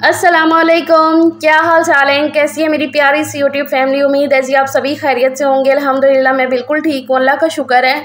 अस्सलामुअलैकुम, क्या हाल चाल है, कैसी है मेरी प्यारी सी यूट्यूब फैमिली। उम्मीद है जी आप सभी खैरियत से होंगे। अल्हम्दुलिल्लाह मैं बिल्कुल ठीक हूँ, अल्लाह का शुक्र है।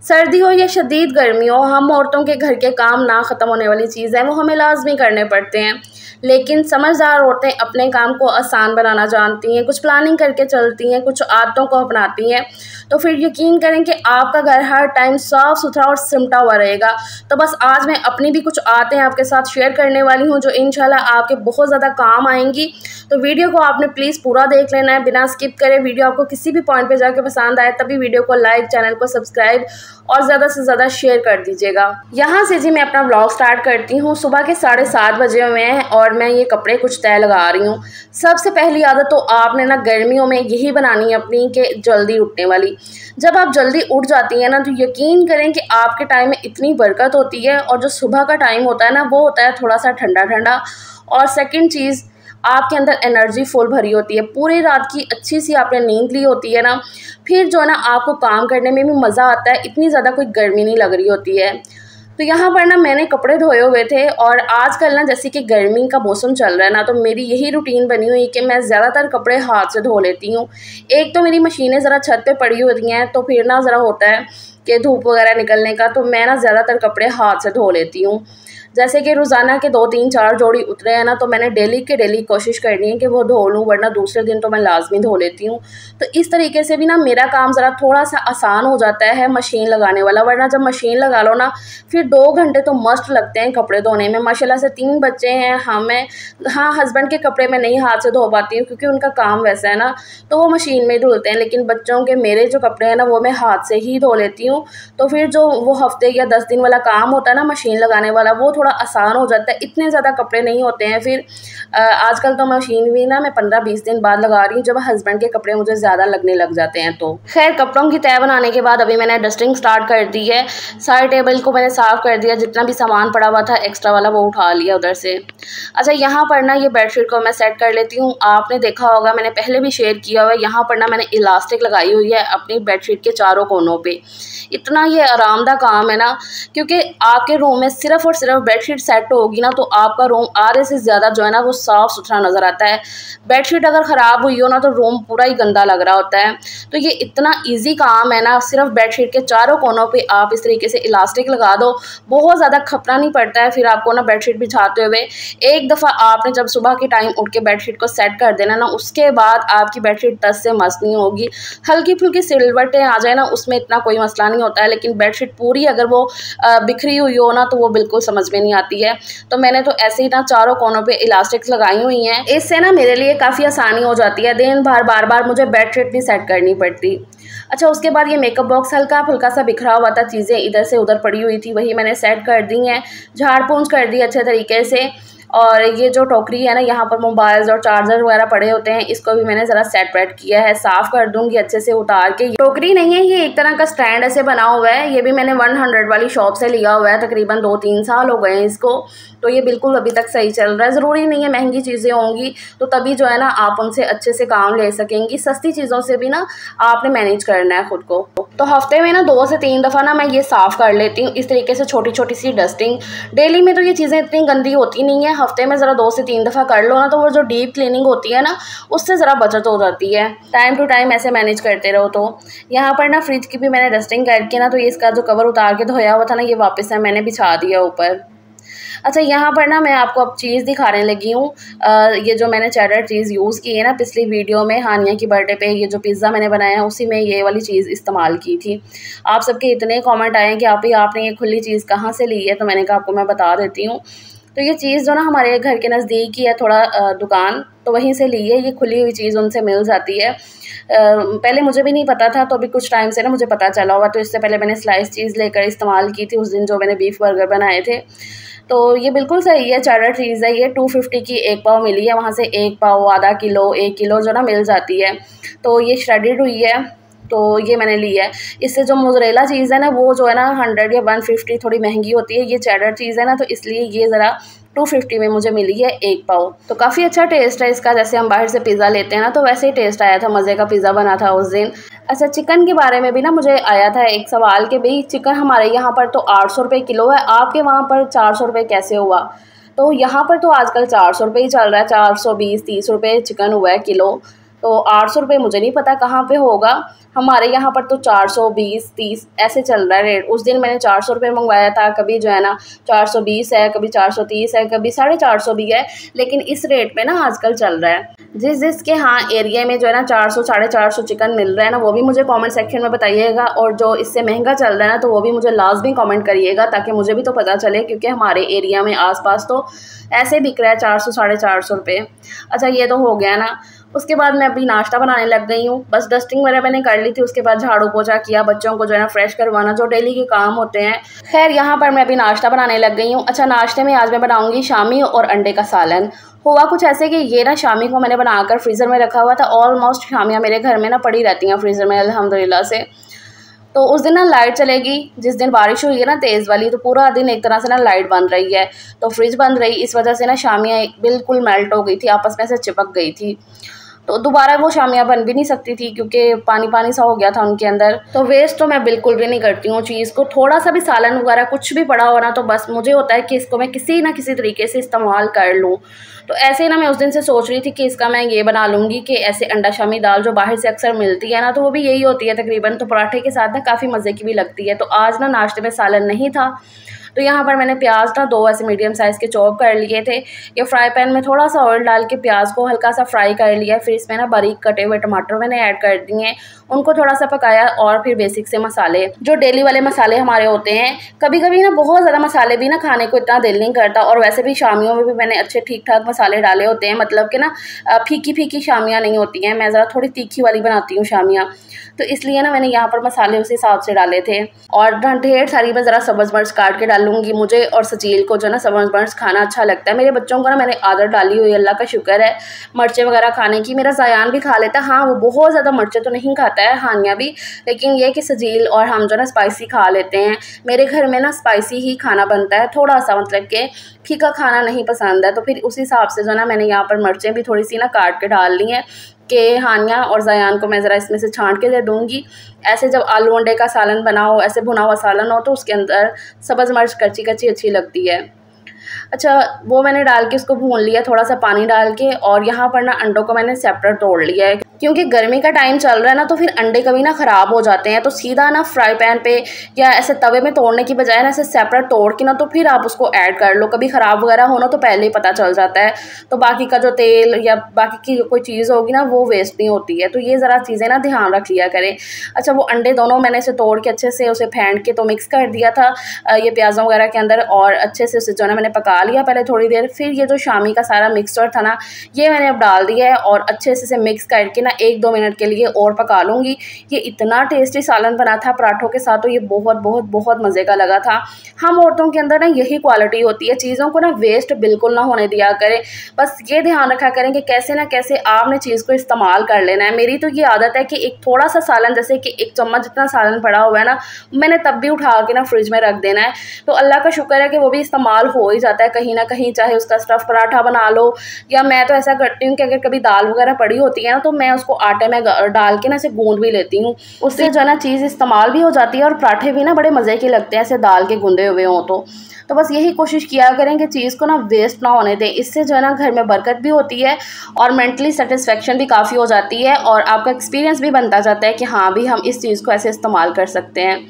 सर्दी हो या शदीद गर्मी हो, हम औरतों के घर के काम ना ख़त्म होने वाली चीज़ है, वो हमें लाजमी करने पड़ते हैं। लेकिन समझदार औरतें अपने काम को आसान बनाना जानती हैं, कुछ प्लानिंग करके चलती हैं, कुछ आदतों को अपनाती हैं, तो फिर यकीन करें कि आपका घर हर टाइम साफ़ सुथरा और सिमटा हुआ रहेगा। तो बस आज मैं अपनी भी कुछ आदतें आपके साथ शेयर करने वाली हूँ जो इंशाल्लाह आपके बहुत ज़्यादा काम आएंगी। तो वीडियो को आपने प्लीज़ पूरा देख लेना है, बिना स्किप करे। वीडियो आपको किसी भी पॉइंट पे जाके पसंद आए तभी वीडियो को लाइक, चैनल को सब्सक्राइब और ज़्यादा से ज़्यादा शेयर कर दीजिएगा। यहाँ से जी मैं अपना व्लॉग स्टार्ट करती हूँ। सुबह के 7:30 बजे हुए हैं और मैं ये कपड़े कुछ तय लगा रही हूँ। सबसे पहली आदत तो आपने ना गर्मियों में यही बनानी है अपनी कि जल्दी उठने वाली। जब आप जल्दी उठ जाती हैं ना तो यकीन करें कि आपके टाइम में इतनी बरकत होती है। और जो सुबह का टाइम होता है ना वो होता है थोड़ा सा ठंडा ठंडा। और सेकंड चीज़, आपके अंदर एनर्जी फुल भरी होती है, पूरी रात की अच्छी सी आपने नींद ली होती है ना, फिर जो है ना आपको काम करने में भी मज़ा आता है, इतनी ज़्यादा कोई गर्मी नहीं लग रही होती है। तो यहाँ पर ना मैंने कपड़े धोए हुए थे और आजकल ना जैसे कि गर्मी का मौसम चल रहा है ना, तो मेरी यही रूटीन बनी हुई है कि मैं ज़्यादातर कपड़े हाथ से धो लेती हूँ। एक तो मेरी मशीनें ज़रा छत पे पड़ी होती हैं, तो फिर ना ज़रा होता है कि धूप वगैरह निकलने का, तो मैं ना ज़्यादातर कपड़े हाथ से धो लेती हूँ। जैसे कि रोज़ाना के 2-3-4 जोड़ी उतरे हैं ना, तो मैंने डेली के डेली कोशिश करनी है कि वो धो लूँ, वरना दूसरे दिन तो मैं लाजमी धो लेती हूँ। तो इस तरीके से भी ना मेरा काम ज़रा थोड़ा सा आसान हो जाता है मशीन लगाने वाला, वरना जब मशीन लगा लो ना फिर 2 घंटे तो मस्त लगते हैं कपड़े धोने में। माशाल्लाह से 3 बच्चे हैं, हाँ हस्बैंड के कपड़े मैं नहीं हाथ से धो पाती हूँ क्योंकि उनका काम वैसा है ना, तो वो मशीन में ही धुलते हैं। लेकिन बच्चों के मेरे जो कपड़े हैं ना वो मैं हाथ से ही धो लेती हूँ। तो फिर जो वो हफ्ते या 10 दिन वाला काम होता है ना मशीन लगाने वाला, वो थोड़ा आसान हो जाता है, इतने ज़्यादा कपड़े नहीं होते हैं। फिर आजकल तो मशीन भी ना मैं 15-20 दिन बाद लगा रही हूँ, जब हस्बैंड के कपड़े मुझे ज़्यादा लगने लग जाते हैं। तो खैर कपड़ों की तय बनाने के बाद अभी मैंने डस्टिंग स्टार्ट कर दी है। सारे टेबल को मैंने साफ़ कर दिया, जितना भी सामान पड़ा हुआ था एक्स्ट्रा वाला वो उठा लिया उधर से। अच्छा, यहाँ पर ना ये बेडशीट को मैं सेट कर लेती हूँ। आपने देखा होगा, मैंने पहले भी शेयर किया हुआ है, यहाँ पर ना मैंने इलास्टिक लगाई हुई है अपनी बेडशीट के चारों कोनों पे। इतना ये आरामदा काम है ना, क्योंकि आपके रूम में सिर्फ और सिर्फ बेडशीट सेट होगी ना तो आपका रूम आधे से ज़्यादा जो है ना वो साफ़ सुथरा नज़र आता है। बेडशीट अगर ख़राब हुई हो ना तो रूम पूरा ही गंदा लग रहा होता है। तो ये इतना ईजी काम है ना, सिर्फ बेडशीट के चारों कोनों पे आप इस तरीके से इलास्टिक लगा दो, बहुत ज़्यादा खपना नहीं पड़ता है फिर आपको ना बेडशीट बिछाते हुए। एक दफ़ा आपने जब सुबह के टाइम उठ के बेडशीट को सेट कर देना ना, उसके बाद आपकी बेडशीट टस से मस नहीं होगी। हल्की फुल्की सिलवटें आ जाए ना उसमें इतना कोई मसला नहीं होता है, लेकिन बेडशीट पूरी अगर वो बिखरी हुई हो ना तो वो बिल्कुल समझ में नहीं आती है। तो मैंने तो ऐसे ही ना चारों कोनों पे इलास्टिक्स लगाई हुई हैं, इससे ना मेरे लिए काफ़ी आसानी हो जाती है, दिन भर बार बार मुझे बेडशीट नहीं सेट करनी पड़ती। अच्छा, उसके बाद ये मेकअप बॉक्स हल्का फुल्का सा बिखरा हुआ था, चीज़ें इधर से उधर पड़ी हुई थी, वही मैंने सेट कर दी हैं, झाड़ पोंछ कर दी अच्छे तरीके से। और ये जो टोकरी है ना, यहाँ पर मोबाइल्स और चार्जर वगैरह पड़े होते हैं, इसको भी मैंने ज़रा सेट वेट किया है, साफ़ कर दूँगी अच्छे से उतार के। टोकरी नहीं है, ये एक तरह का स्टैंड ऐसे बना हुआ है, ये भी मैंने 100 वाली शॉप से लिया हुआ है, तकरीबन 2-3 साल हो गए हैं इसको। तो ये बिल्कुल अभी तक सही चल रहा है। ज़रूरी नहीं है महंगी चीज़ें होंगी तो तभी जो है ना आप उनसे अच्छे से काम ले सकेंगी, सस्ती चीज़ों से भी ना आपने मैनेज करना है ख़ुद को। तो हफ्ते में ना 2 से 3 दफ़ा ना मैं ये साफ़ कर लेती हूँ, इस तरीके से छोटी छोटी सी डस्टिंग। डेली में तो ये चीज़ें इतनी गंदी होती नहीं है, हफ्ते में ज़रा 2 से 3 दफ़ा कर लो ना तो वो जो डीप क्लीनिंग होती है ना उससे ज़रा बचत हो जाती है। टाइम टू टाइम ऐसे मैनेज करते रहो। तो यहाँ पर ना फ्रिज की भी मैंने डस्टिंग करके ना, तो ये इसका जो कवर उतार के धोया हुआ था ना, ये वापस से मैंने बिछा दिया ऊपर। अच्छा, यहाँ पर ना मैं आपको अब चीज़ दिखाने लगी हूँ। ये जो मैंने चेडर चीज़ यूज़ की है ना पिछली वीडियो में, हानिया की बर्थडे पे ये जो पिज़्ज़ा मैंने बनाया है उसी में ये वाली चीज़ इस्तेमाल की थी। आप सबके इतने कमेंट आए हैं कि आपने ये खुली चीज़ कहाँ से ली है, तो मैंने कहा आपको मैं बता देती हूँ। तो ये चीज़ जो ना हमारे घर के नज़दीक ही है थोड़ा दुकान, तो वहीं से ली है। ये खुली हुई चीज़ उनसे मिल जाती है। पहले मुझे भी नहीं पता था, तो अभी कुछ टाइम से ना मुझे पता चला हुआ। तो इससे पहले मैंने स्लाइस चीज़ लेकर इस्तेमाल की थी उस दिन जो मैंने बीफ बर्गर बनाए थे। तो ये बिल्कुल सही है, चेडर चीज़ है ये। 250 की 1 पाव मिली है, वहाँ से 1 पाव, आधा किलो, 1 किलो जो ना मिल जाती है। तो ये श्रेडेड हुई है, तो ये मैंने ली है। इससे जो मोज़रेला चीज़ है ना वो जो है ना 100 या 150 थोड़ी महंगी होती है, ये चेडर चीज़ है ना, तो इसलिए ये ज़रा 250 में मुझे मिली है 1 पाव। तो काफ़ी अच्छा टेस्ट है इसका, जैसे हम बाहर से पिज़्ज़ा लेते हैं ना तो वैसे ही टेस्ट आया था, मज़े का पिज़्ज़ा बना था उस दिन। अच्छा, चिकन के बारे में भी ना मुझे आया था एक सवाल कि भाई चिकन हमारे यहाँ पर तो 800 रुपये किलो है, आपके वहाँ पर 400 रुपये कैसे हुआ? तो यहाँ पर तो आजकल 400 रुपये ही चल रहा है, 420-30 रुपये चिकन हुआ है किलो। तो 800 रुपये मुझे नहीं पता कहाँ पे होगा, हमारे यहाँ पर तो 420-30 ऐसे चल रहा है रेट। उस दिन मैंने 400 रुपये मंगवाया था, कभी जो है ना 420 है, कभी 430 है, कभी 450 भी है, लेकिन इस रेट पे ना आजकल चल रहा है। जिसके हाँ एरिया में जो है ना 400-450 चिकन मिल रहा है ना, वो भी मुझे कमेंट सेक्शन में बताइएगा, और जो इससे महंगा चल रहा है ना तो वो भी मुझे लाजमी कमेंट करिएगा, ताकि मुझे भी तो पता चले, क्योंकि हमारे एरिया में आसपास तो ऐसे बिक रहा है 400-450 रुपये। अच्छा ये तो हो गया ना। उसके बाद मैं अभी नाश्ता बनाने लग गई हूँ। बस डस्टिंग वगैरह मैंने कर ली थी, उसके बाद झाड़ू पोछा किया, बच्चों को जो है ना फ्रेश करवाना, जो डेली के काम होते हैं। खैर यहाँ पर मैं अभी नाश्ता बनाने लग गई हूँ। अच्छा नाश्ते में आज मैं बनाऊँगी शामी और अंडे का सालन। हुआ कुछ ऐसे कि ये ना शामी को मैंने बनाकर फ्रीज़र में रखा हुआ था। ऑलमोस्ट शामियाँ मेरे घर में ना पड़ी रहती हैं फ्रीज़र में अल्हम्दुलिल्लाह से। तो उस दिन ना लाइट चलेगी, जिस दिन बारिश हुई है ना तेज़ वाली, तो पूरा दिन एक तरह से ना लाइट बंद रही है, तो फ्रिज बंद रही। इस वजह से ना शामियाँ बिल्कुल मेल्ट हो गई थी, आपस में से चिपक गई थी। तो दोबारा वो शामियाँ बन भी नहीं सकती थी, क्योंकि पानी पानी सा हो गया था उनके अंदर। तो वेस्ट तो मैं बिल्कुल भी नहीं करती हूँ चीज़ को। थोड़ा सा भी सालन वगैरह कुछ भी पड़ा हो ना, तो बस मुझे होता है कि इसको मैं किसी ना किसी तरीके से इस्तेमाल कर लूँ। तो ऐसे ही ना मैं उस दिन से सोच रही थी कि इसका मैं ये बना लूँगी कि ऐसे अंडा शामी दाल जो बाहर से अक्सर मिलती है ना, तो वो भी यही होती है तकरीबन, तो पराठे के साथ ना काफ़ी मज़े की भी लगती है। तो आज ना नाश्ते में सालन नहीं था, तो यहाँ पर मैंने प्याज ना 2 ऐसे मीडियम साइज़ के चॉप कर लिए थे। ये फ्राई पैन में थोड़ा सा ऑयल डाल के प्याज को हल्का सा फ्राई कर लिया, फिर इसमें ना बारीक कटे हुए टमाटर मैंने ऐड कर दिए, उनको थोड़ा सा पकाया, और फिर बेसिक से मसाले जो डेली वाले मसाले हमारे होते हैं। कभी कभी ना बहुत ज़्यादा मसाले भी ना खाने को इतना दिल नहीं करता, और वैसे भी शामियों में भी मैंने अच्छे ठीक ठाक मसाले डाले होते हैं, मतलब कि ना फीकी फीकी शामियाँ नहीं होती हैं, मैं ज़रा थोड़ी तीखी वाली बनाती हूँ शामियाँ, तो इसलिए ना मैंने यहाँ पर मसाले उस हिसाब से डाले थे। और ढेर सारी मैं ज़रा सब्ज़ मिर्च काट के डालूंगी। मुझे और सजील को जो ना सब्ज़ मिर्च खाना अच्छा लगता है। मेरे बच्चों को ना मैंने आदत डाली हुई, अल्लाह का शुक्र है, मिर्चें वगैरह खाने की। मेरा ज़यान भी खा लेता है, हाँ वो बहुत ज़्यादा मिर्चें तो नहीं खाता है, हानिया भी, लेकिन ये कि सजील और हम जो ना स्पाइसी खा लेते हैं। मेरे घर में ना स्पाइसी ही खाना बनता है, थोड़ा सा, मतलब कि फीका खाना नहीं पसंद है। तो फिर उस हिसाब से जो ना मैंने यहाँ पर मिर्चें भी थोड़ी सी ना काट के डाल ली हैं, कि हानिया और ज़यान को मैं ज़रा इसमें से छांट के दे दूँगी। ऐसे जब आलू अंडे का सालन बना हो, ऐसे भुना हुआ सालन हो, तो उसके अंदर सब्ज़ मिर्च कच्ची कच्ची अच्छी लगती है। अच्छा वो मैंने डाल के उसको भून लिया थोड़ा सा पानी डाल के, और यहाँ पर ना अंडों को मैंने सेपरेट तोड़ लिया है, क्योंकि गर्मी का टाइम चल रहा है ना, तो फिर अंडे कभी ना ख़राब हो जाते हैं। तो सीधा ना फ्राई पैन पे या ऐसे तवे में तोड़ने की बजाय ना ऐसे सेपरेट तोड़ के ना, तो फिर आप उसको ऐड कर लो। कभी ख़राब वगैरह हो ना तो पहले ही पता चल जाता है, तो बाकी का जो तेल या बाकी की कोई चीज़ होगी ना वो वेस्ट नहीं होती है। तो ये ज़रा चीज़ें ना ध्यान रख लिया करें। अच्छा वो अंडे दोनों मैंने इसे तोड़ के अच्छे से उसे फेंट के तो मिक्स कर दिया था ये प्याज़ों वगैरह के अंदर, और अच्छे से उसे जो है मैंने पका लिया पहले थोड़ी देर। फिर ये जो शामी का सारा मिक्सचर था ना, ये मैंने अब डाल दिया है, और अच्छे से इसे मिक्स करके ना 1-2 मिनट के लिए और पका लूँगी। ये इतना टेस्टी सालन बना था पराठों के साथ, तो ये बहुत बहुत बहुत मज़े का लगा था। हम औरतों के अंदर ना यही क्वालिटी होती है, चीज़ों को ना वेस्ट बिल्कुल ना होने दिया करें। बस ये ध्यान रखा करें कि कैसे ना कैसे आपने चीज़ को इस्तेमाल कर लेना है। मेरी तो ये आदत है कि एक थोड़ा सा सालन, जैसे कि 1 चम्मच जितना सालन पड़ा हुआ है ना, मैंने तब भी उठा के ना फ्रिज में रख देना है। तो अल्लाह का शुक्र है कि वो भी इस्तेमाल हो ही जाता है कहीं ना कहीं, चाहे उसका स्टफ़ पराठा बना लो, या मैं तो ऐसा करती हूँ कि अगर कभी दाल वगैरह पड़ी होती है ना, तो मैं उसको आटे में डाल के ना इसे गूंद भी लेती हूँ। उससे जो है ना चीज़ इस्तेमाल भी हो जाती है, और पराठे भी ना बड़े मज़े के लगते हैं ऐसे दाल के गूंदे हुए हों। तो बस यही कोशिश किया करें कि चीज़ को ना वेस्ट ना होने दें। इससे जो है ना घर में बरकत भी होती है, और मेंटली सेटिस्फेक्शन भी काफ़ी हो जाती है, और आपका एक्सपीरियंस भी बनता जाता है कि हाँ भी हम इस चीज़ को ऐसे इस्तेमाल कर सकते हैं।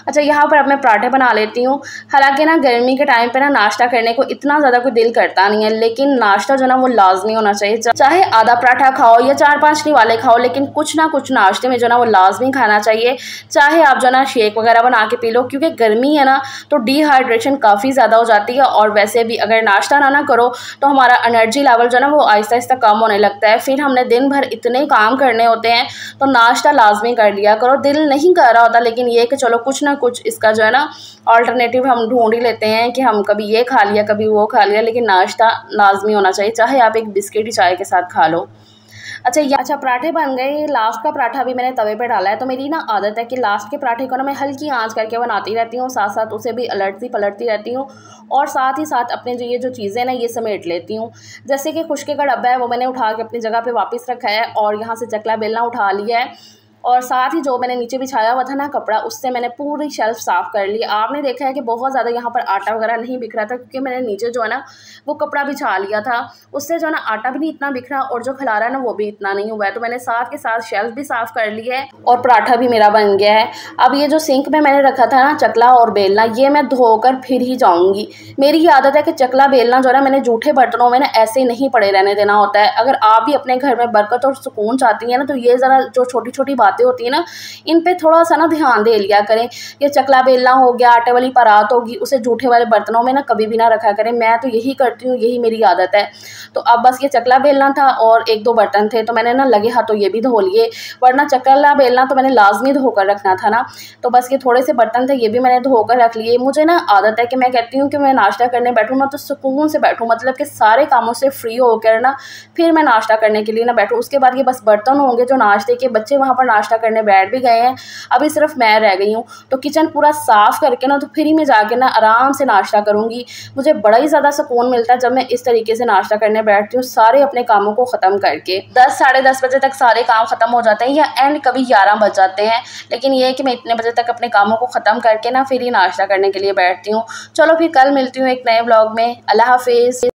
अच्छा यहाँ पर अब मैं पराठे बना लेती हूँ। हालांकि ना गर्मी के टाइम पे ना नाश्ता करने को इतना ज़्यादा कोई दिल करता नहीं है, लेकिन नाश्ता जो ना वो लाजमी होना चाहिए। चाहे आधा पराठा खाओ या 4-5 वाले खाओ, लेकिन कुछ ना कुछ नाश्ते में जो ना वो लाजमी खाना चाहिए। चाहे आप जो ना शेक वगैरह बना के पी लो, क्योंकि गर्मी है ना तो डिहाइड्रेशन काफ़ी ज़्यादा हो जाती है, और वैसे भी अगर नाश्ता ना करो तो हमारा एनर्जी लेवल जो ना वो आहिस्ता आहिस्ता कम होने लगता है। फिर हमने दिन भर इतने काम करने होते हैं, तो नाश्ता लाजमी कर लिया करो। दिल नहीं कर रहा होता, लेकिन ये कि चलो कुछ ना कुछ इसका जो है ना अल्टरनेटिव हम ढूंढ ही लेते हैं, कि हम कभी ये खा लिया कभी वो खा लिया, लेकिन नाश्ता लाजमी होना चाहिए, चाहे आप एक बिस्किट ही चाय के साथ खा लो। अच्छा पराठे बन गए। लास्ट का पराठा भी मैंने तवे पे डाला है। तो मेरी ना आदत है कि लास्ट के पराठे को ना मैं हल्की आंच करके बनाती रहती हूँ, साथ साथ उसे भी अलटती पलटती रहती हूँ, और साथ ही साथ अपने जो ये जो चीज़ें ना ये समेट लेती हूँ। जैसे कि खुशके का डब्बा है वो मैंने उठा के अपनी जगह पे वापस रखा है, और यहाँ से चकला बेलना उठा लिया है। और साथ ही जो मैंने नीचे बिछाया हुआ था ना कपड़ा, उससे मैंने पूरी शेल्फ साफ़ कर ली। आपने देखा है कि बहुत ज़्यादा यहाँ पर आटा वगैरह नहीं बिखरा था, क्योंकि मैंने नीचे जो है ना वो कपड़ा बिछा लिया था। उससे जो है ना आटा भी नहीं इतना बिखरा और जो खलारा है ना वो भी इतना नहीं हुआ है। तो मैंने साथ के साथ शेल्फ भी साफ़ कर ली है और पराठा भी मेरा बन गया है। अब ये जो सिंक में मैंने रखा था ना चकला और बेलना, ये मैं धोकर फिर ही जाऊँगी। मेरी ये आदत है कि चकला बेलना जो है ना मैंने जूठे बर्तनों में ना ऐसे नहीं पड़े रहने देना होता है। अगर आप भी अपने घर में बरकत और सुकून चाहती हैं ना, तो ये ज़रा जो छोटी छोटी बातें होती हैं ना, इन पे थोड़ा सा ना ध्यान दे लिया करें। ये चकला बेलना हो गया, आटे वाली परात होगी, उसे जूठे वाले बर्तनों में ना कभी भी ना रखा करें। मैं तो यही करती हूँ, यही मेरी आदत है। तो अब बस ये चकला बेलना था और एक दो बर्तन थे, तो मैंने ना लगे हाथों ये भी धो लिए, वरना चकला बेलना तो मैंने लाजमी धोकर रखना था ना। तो बस ये थोड़े से बर्तन थे, ये भी मैंने धोकर रख लिए। मुझे ना आदत है कि मैं कहती हूँ कि मैं नाश्ता करने बैठूँ ना तो सुकून से बैठूँ, मतलब कि सारे कामों से फ्री होकर ना फिर मैं नाश्ता करने के लिए ना बैठूँ। उसके बाद ये बस बर्तन होंगे जो नाश्ते के, बच्चे वहाँ पर नाश्ता करने बैठ भी गए हैं, अभी सिर्फ मैं रह गई हूँ। तो किचन पूरा साफ़ करके ना तो फिर ही मैं जाके ना आराम से नाश्ता करूँगी। मुझे बड़ा ही ज़्यादा सुकून मिलता है जब मैं इस तरीके से नाश्ता करने बैठती हूँ, सारे अपने कामों को ख़त्म करके। 10 साढ़े 10 बजे तक सारे काम ख़त्म हो जाते हैं, या एंड कभी 11 बज जाते हैं, लेकिन ये है कि मैं इतने बजे तक अपने कामों को ख़त्म करके ना फिर ही नाश्ता करने के लिए बैठती हूँ। चलो फिर कल मिलती हूँ एक नए ब्लॉग में। अल्लाह हाफिज़।